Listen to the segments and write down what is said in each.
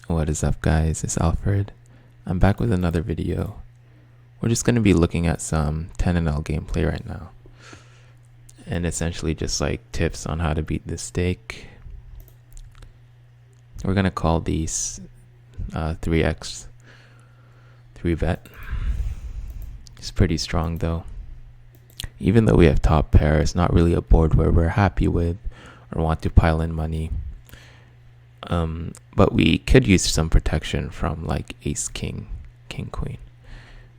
What is up, guys? It's Alfred. I'm back with another video. We're just going to be looking at some 10NL gameplay right now, and essentially just like tips on how to beat this stake. We're going to call these 3x 3-bet. It's pretty strong though. Even though we have top pair, it's not really a board where we're happy with or want to pile in money. But we could use some protection from like ace, king, king, queen.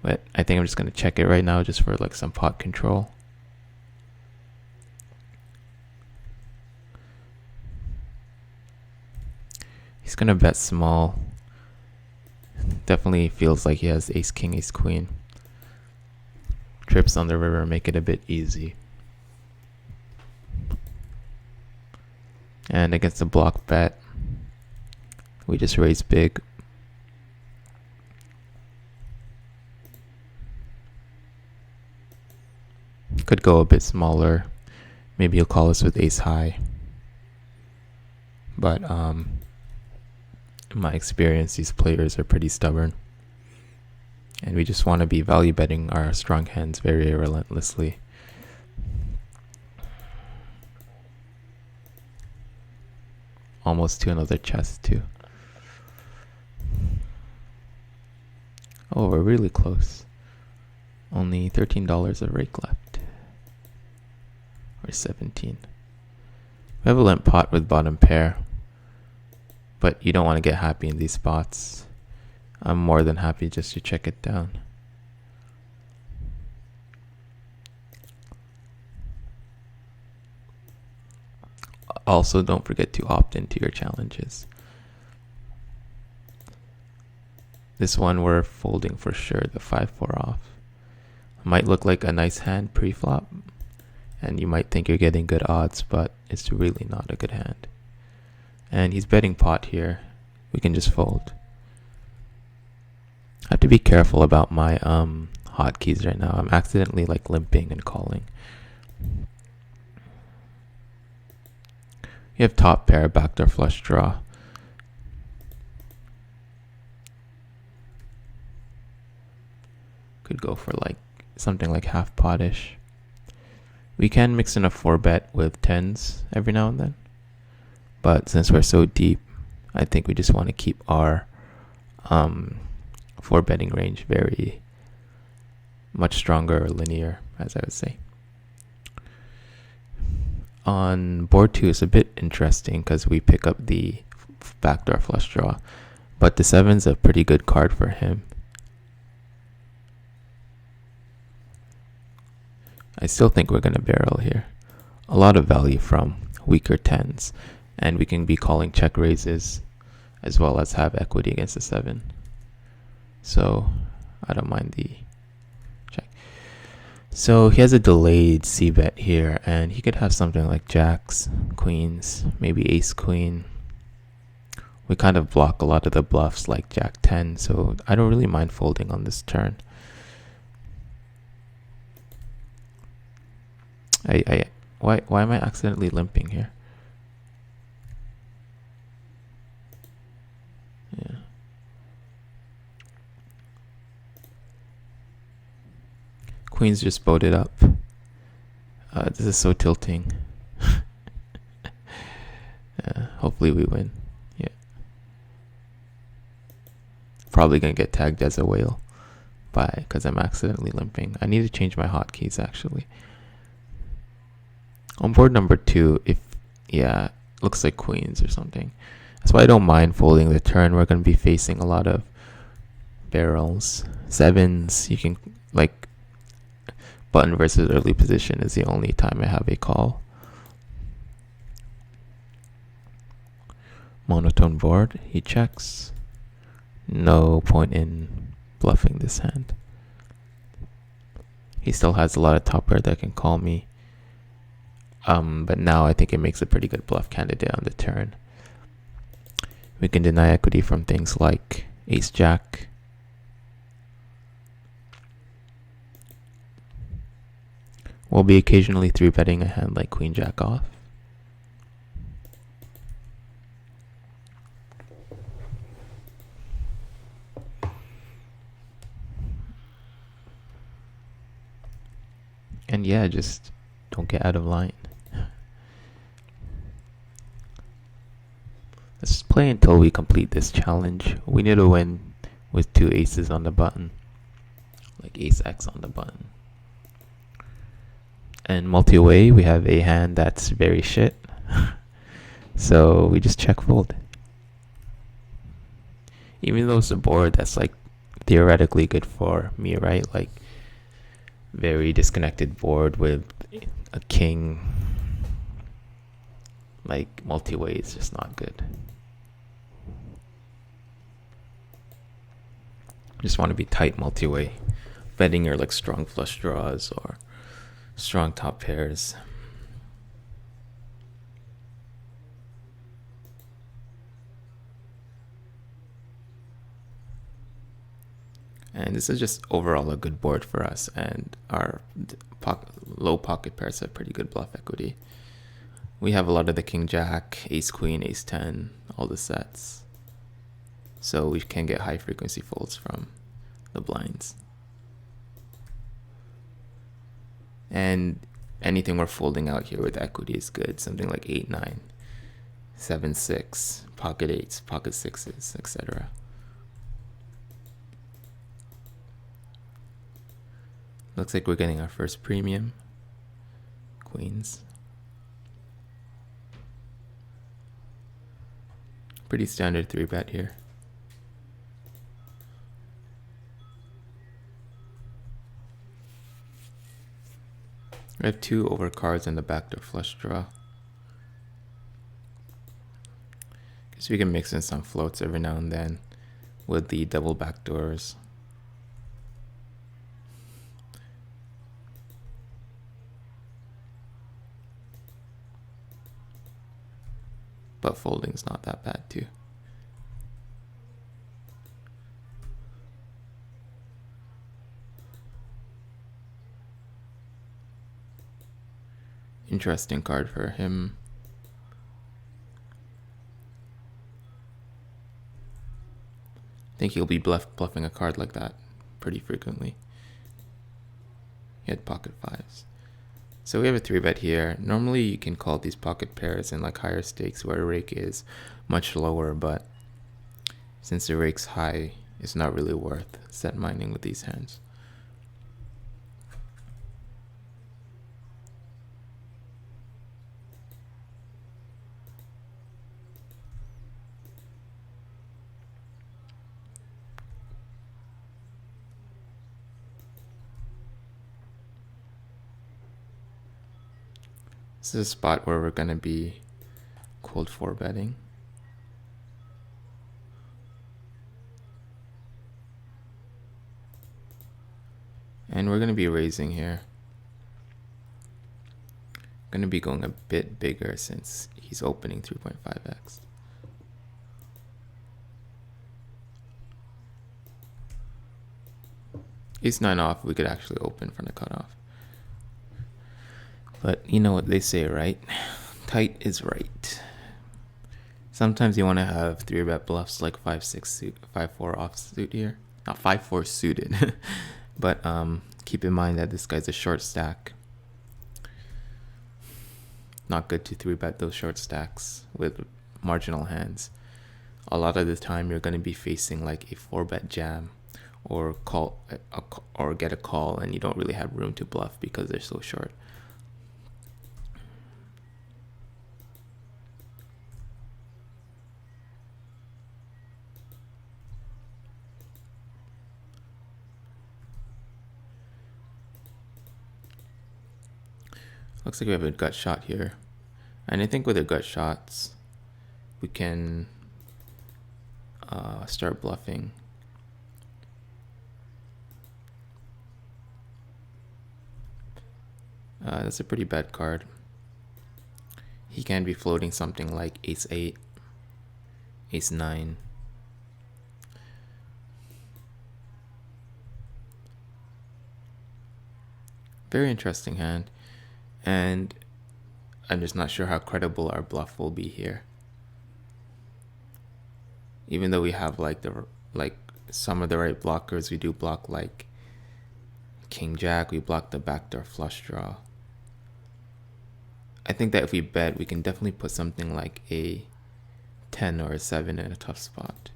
But I think I'm just going to check it right now just for like some pot control. He's going to bet small. Definitely feels like he has ace, king, ace, queen. Trips on the river make it a bit easy. And against a block bet, we just raise big. Could go a bit smaller. Maybe he'll call us with ace high. But in my experience, these players are pretty stubborn. And we just want to be value betting our strong hands very relentlessly. Almost to another chest too. Oh, we're really close. Only $13 of rake left. Or 17. We have a limp pot with bottom pair. But you don't want to get happy in these spots. I'm more than happy just to check it down. Also, don't forget to opt into your challenges. This one we're folding for sure, the 5-4 off. Might look like a nice hand pre-flop, and you might think you're getting good odds, but it's really not a good hand. And he's betting pot here. We can just fold. I have to be careful about my hotkeys right now. I'm accidentally like limping and calling. You have top pair, backdoor flush draw. Could go for like something like half potish. We can mix in a 4-bet with 10s every now and then. But since we're so deep, I think we just want to keep our 4-betting range very much stronger or linear, as I would say. On board 2, it's a bit interesting because we pick up the backdoor flush draw, but the 7's a pretty good card for him. I still think we're going to barrel here. A lot of value from weaker 10s, and we can be calling check raises as well as have equity against the 7. So I don't mind the check. So he has a delayed c-bet here, and he could have something like jacks, queens, maybe ace queen. We kind of block a lot of the bluffs like jack 10, so I don't really mind folding on this turn. Why am I accidentally limping here? Yeah. Queens just boated up. This is so tilting. Hopefully we win. Yeah. Probably gonna get tagged as a whale because I'm accidentally limping. I need to change my hotkeys actually. On board number 2, looks like queens or something. That's why I don't mind folding the turn. We're going to be facing a lot of barrels. 7s, you can, like, button versus early position is the only time I have a call. Monotone board, he checks. No point in bluffing this hand. He still has a lot of top pair that can call me. But now I think it makes a pretty good bluff candidate on the turn. We can deny equity from things like ace jack. We'll be occasionally 3-betting a hand like queen jack off. And yeah, just don't get out of line. Let's play until we complete this challenge. We need to win with 2 aces on the button. Like ace X on the button. And multi-way, we have a hand that's very shit. So we just check fold. Even though it's a board that's like theoretically good for me, right? Like very disconnected board with a king. Like multi-way is just not good. Just want to be tight multi-way. Betting your like strong flush draws or strong top pairs. And this is just overall a good board for us, and our low pocket pairs have pretty good bluff equity. We have a lot of the king jack, ace queen, ace 10, all the sets. So we can get high frequency folds from the blinds. And anything we're folding out here with equity is good. Something like 8-9, 7-6, pocket 8s, pocket 6s, etc. Looks like we're getting our first premium. Queens. Pretty standard 3-bet here. We have 2 overcards in the backdoor flush draw. Guess we can mix in some floats every now and then with the double backdoors. But folding's not that bad too. Interesting card for him. I think he'll be bluffing a card like that pretty frequently. He had pocket 5s. So we have a 3-bet here. Normally you can call these pocket pairs in like higher stakes where rake is much lower, but since the rake's high, it's not really worth set mining with these hands. This is a spot where we're going to be cold 4-betting. And we're going to be raising here. Going to be going a bit bigger since he's opening 3.5x. Ace 9 off, we could actually open from the cutoff. But you know what they say, right? Tight is right. Sometimes you want to have 3-bet bluffs like 5-6 suit, 5-4 offsuit here. Not 5-4 suited. But keep in mind that this guy's a short stack. Not good to 3-bet those short stacks with marginal hands. A lot of the time you're going to be facing like a 4-bet jam or get a call, and you don't really have room to bluff because they're so short. Looks like we have a gut shot here. And I think with the gut shots, we can start bluffing. That's a pretty bad card. He can be floating something like ace 8, ace 9. Very interesting hand. And I'm just not sure how credible our bluff will be here. Even though we have like some of the right blockers, we do block like king jack, we block the backdoor flush draw. I think that if we bet, we can definitely put something like a 10 or a 7 in a tough spot.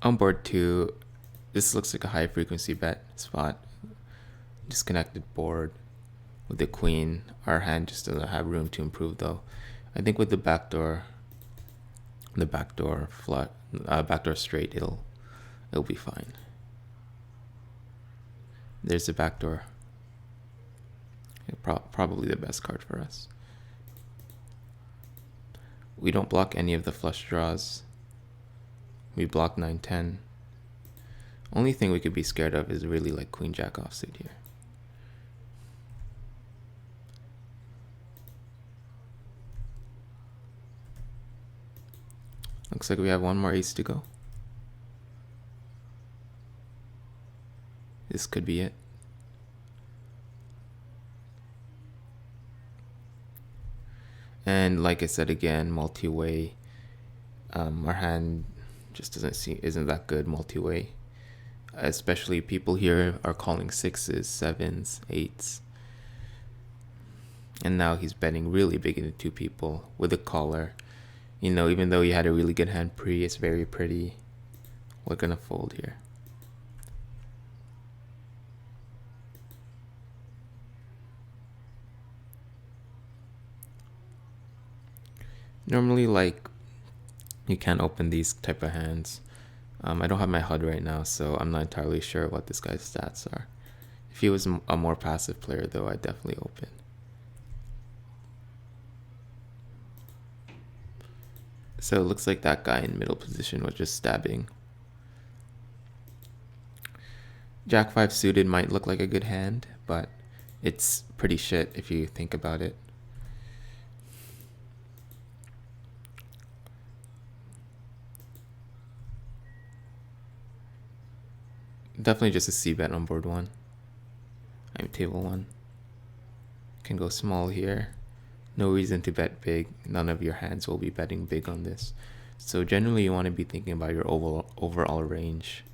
On board 2, this looks like a high frequency bet spot. Disconnected board with the queen. Our hand just doesn't have room to improve though. I think with the backdoor straight, it'll be fine. There's the backdoor. Probably the best card for us. We don't block any of the flush draws. We block 9-10. Only thing we could be scared of is really like queen jack offsuit here. Looks like we have one more ace to go. This could be it. And like I said again, multi-way. Our hand just isn't that good multi-way. Especially people here are calling 6s, 7s, 8s. And now he's betting really big into 2 people with a caller. You know, even though he had a really good hand pre, it's very pretty. We're gonna fold here. Normally, like, you can't open these type of hands. I don't have my HUD right now, so I'm not entirely sure what this guy's stats are. If he was a more passive player, though, I'd definitely open. So it looks like that guy in middle position was just stabbing. Jack 5 suited might look like a good hand, but it's pretty shit if you think about it. Definitely just a C bet on board 1. I'm table 1. Can go small here. No reason to bet big. None of your hands will be betting big on this. So generally you want to be thinking about your overall range.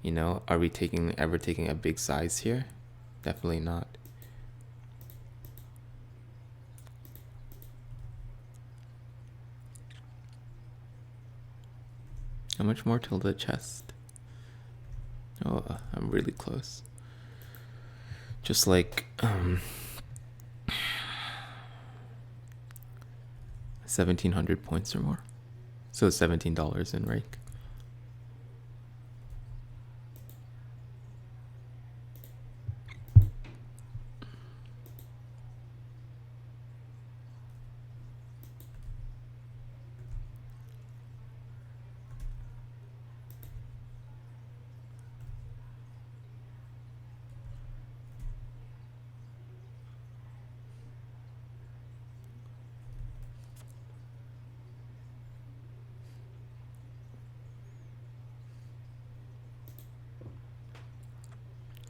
You know, are we ever taking a big size here? Definitely not. How much more till the chest? Oh, I'm really close. Just like 1,700 points or more. So $17 in rake.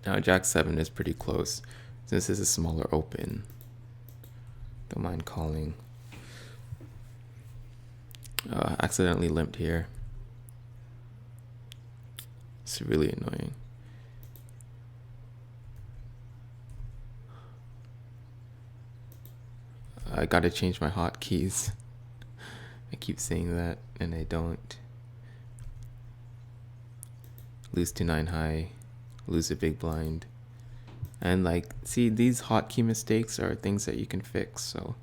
Now Jack 7 is pretty close. Since this is a smaller open, don't mind calling. Accidentally limped here. It's really annoying. I gotta change my hotkeys. I keep saying that and I don't. Lose to 9 high. Lose a big blind. And like, see, these hotkey mistakes are things that you can fix, so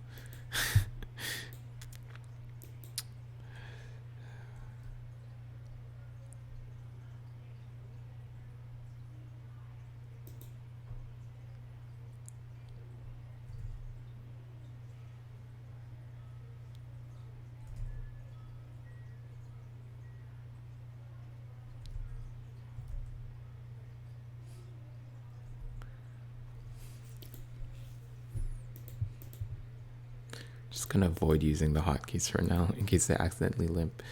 just gonna avoid using the hotkeys for now in case they accidentally limp.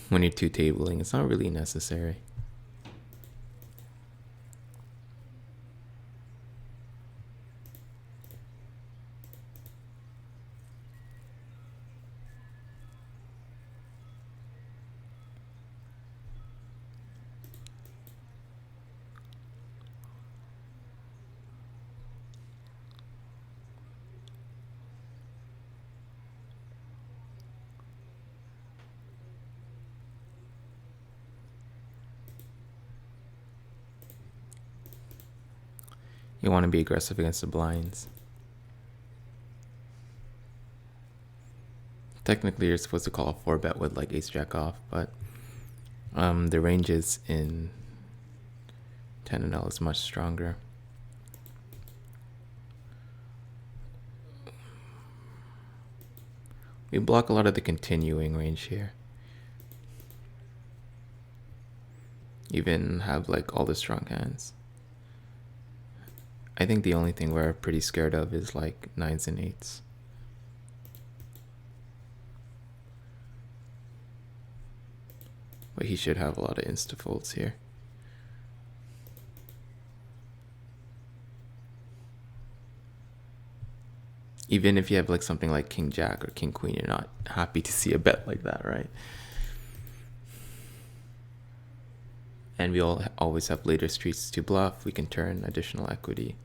When you're two tabling, it's not really necessary. You want to be aggressive against the blinds. Technically, you're supposed to call a 4-bet with like ace jack off, but the ranges in 10 and L is much stronger. We block a lot of the continuing range here. Even have like all the strong hands. I think the only thing we're pretty scared of is like 9s and 8s. But he should have a lot of insta-folds here. Even if you have like something like king jack or king queen, you're not happy to see a bet like that, right? And we always have later streets to bluff. We can turn additional equity.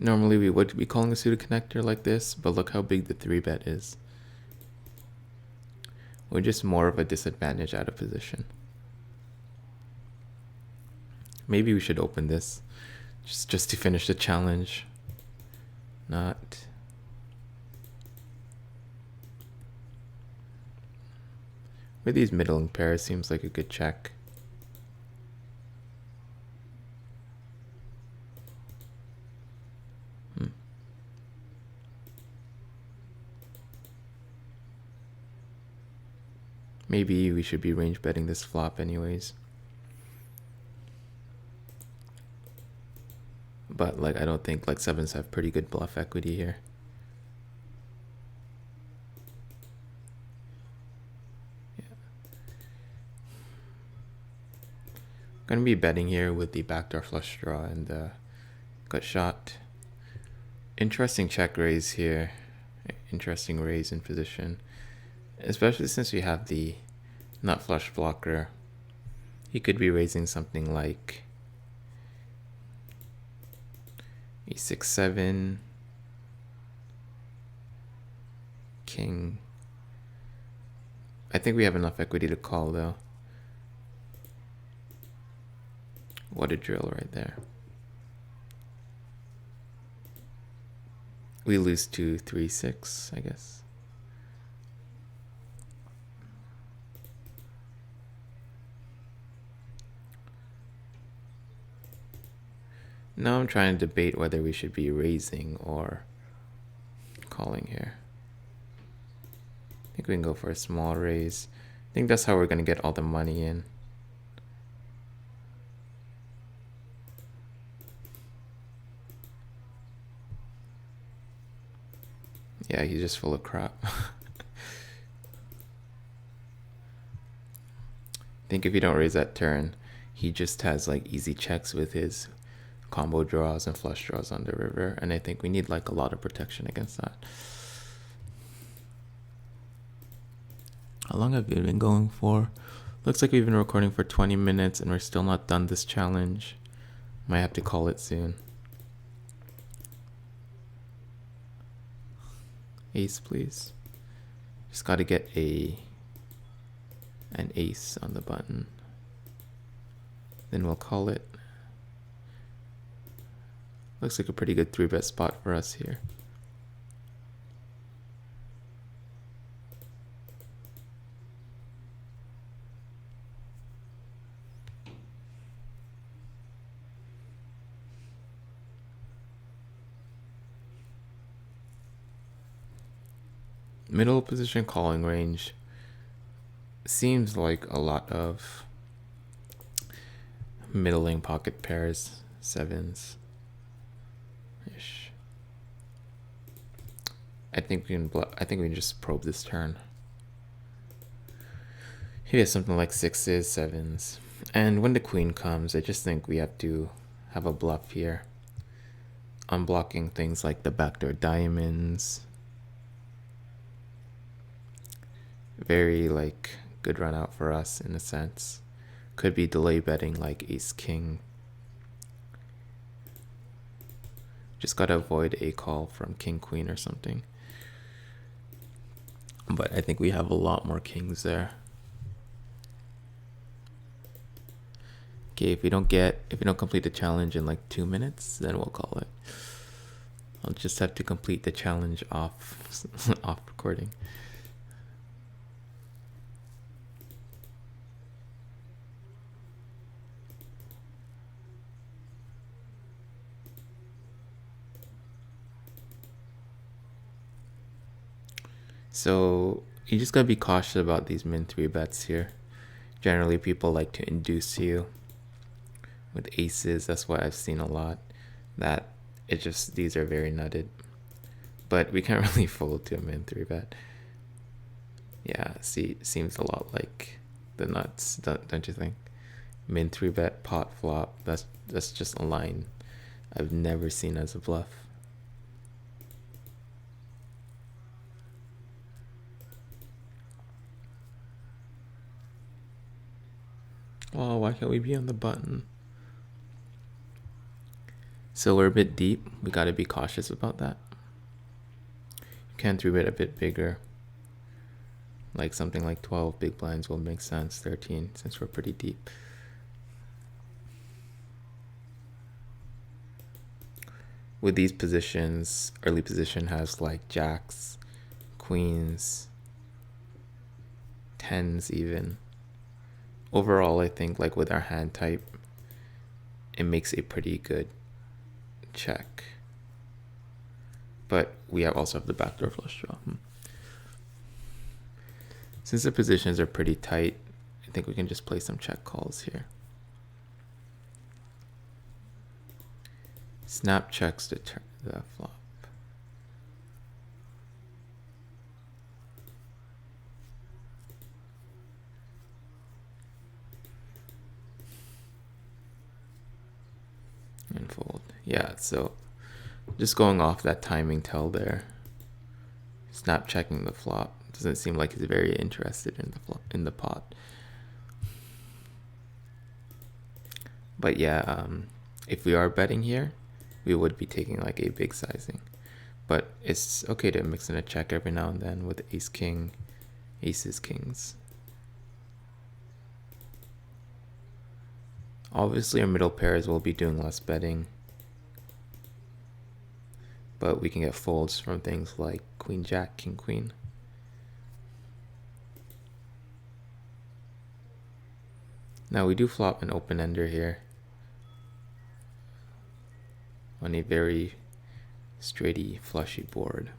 Normally we would be calling a suited connector like this, but look how big the 3-bet is. We're just more of a disadvantage out of position. Maybe we should open this just to finish the challenge. Not. With these middling pairs, seems like a good check. Maybe we should be range betting this flop anyways. But like I don't think like 7s have pretty good bluff equity here. Yeah. Gonna be betting here with the backdoor flush draw and the gut shot. Interesting check raise here. Interesting raise in position. Especially since we have the nut flush blocker. He could be raising something like e6, 7, king. I think we have enough equity to call though. What a drill right there. We lose to 3-6, I guess. Now I'm trying to debate whether we should be raising or calling here. I think we can go for a small raise. I think that's how we're going to get all the money in. Yeah, he's just full of crap. I think if you don't raise that turn, he just has like easy checks with his combo draws and flush draws on the river, and I think we need like a lot of protection against that. How long have we been going for? Looks like we've been recording for 20 minutes and we're still not done this challenge. Might have to call it soon. Ace, please. Just got to get an ace on the button. Then we'll call it. Looks like a pretty good 3-bet spot for us here. Middle position calling range seems like a lot of middling pocket pairs, 7s. I think we can just probe this turn. He has something like 6s, 7s. And when the queen comes, I just think we have to have a bluff here. Unblocking things like the backdoor diamonds. Very like good run out for us in a sense. Could be delay betting like ace king. Just gotta avoid a call from king queen or something. But I think we have a lot more kings there. Okay, if we don't complete the challenge in like 2 minutes, then we'll call it. I'll just have to complete the challenge off off recording. So you just gotta be cautious about these min 3 bets here. Generally, people like to induce you with aces. That's what I've seen a lot. That these are very nutted. But we can't really fold to a min 3 bet. Yeah, see, it seems a lot like the nuts, don't you think? Min 3 bet, pot flop. That's just a line I've never seen as a bluff. Oh, why can't we be on the button? So we're a bit deep. We gotta be cautious about that. You can 3-bet a bit bigger. Like something like 12 big blinds will make sense. 13, since we're pretty deep. With these positions, early position has like jacks, queens, tens even. Overall, I think like with our hand type, it makes a pretty good check. But we also have the backdoor flush draw. Since the positions are pretty tight, I think we can just play some check calls here. Snap checks the flop. And fold. Yeah, so just going off that timing tell there. Snap checking the flop. Doesn't seem like he's very interested in the pot. But yeah, if we are betting here, we would be taking like a big sizing. But it's okay to mix in a check every now and then with ace king, aces kings. Obviously our middle pairs will be doing less betting, but we can get folds from things like queen jack, king queen. Now we do flop an open ender here on a very straighty flushy board.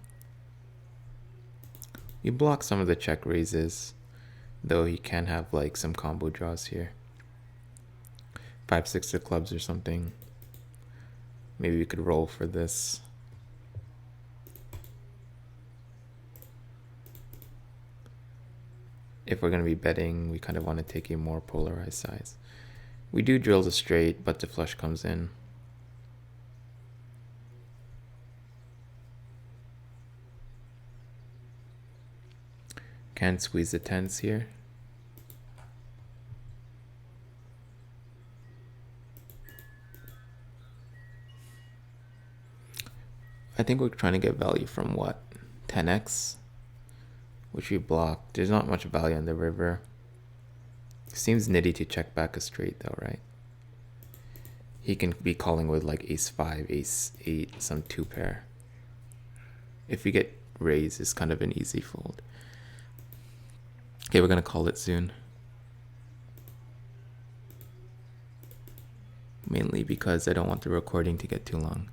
We block some of the check raises, though he can have like some combo draws here. 5-6 of clubs or something. Maybe we could roll for this. If we're going to be betting, we kind of want to take a more polarized size. We do drill the straight, but the flush comes in. Can squeeze the tens here. I think we're trying to get value from what? 10x, which we blocked. There's not much value on the river. Seems nitty to check back a straight though, right? He can be calling with like ace 5, ace 8, some 2 pair. If we get raised, it's kind of an easy fold. Okay, we're gonna call it soon. Mainly because I don't want the recording to get too long.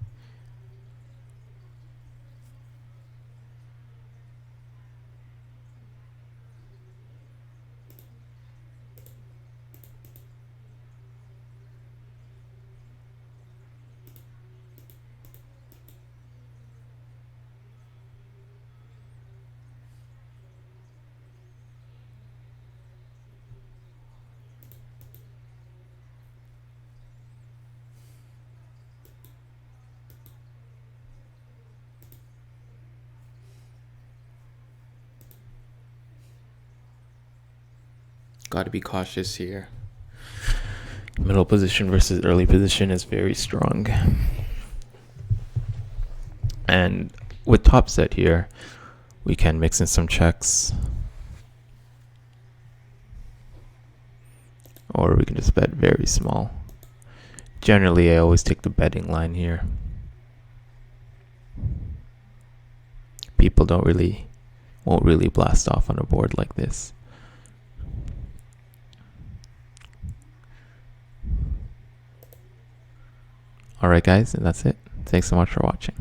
Got to be cautious here. Middle position versus early position is very strong. And with top set here, we can mix in some checks, or we can just bet very small. Generally, I always take the betting line here. People won't really blast off on a board like this. Alright guys, and that's it. Thanks so much for watching.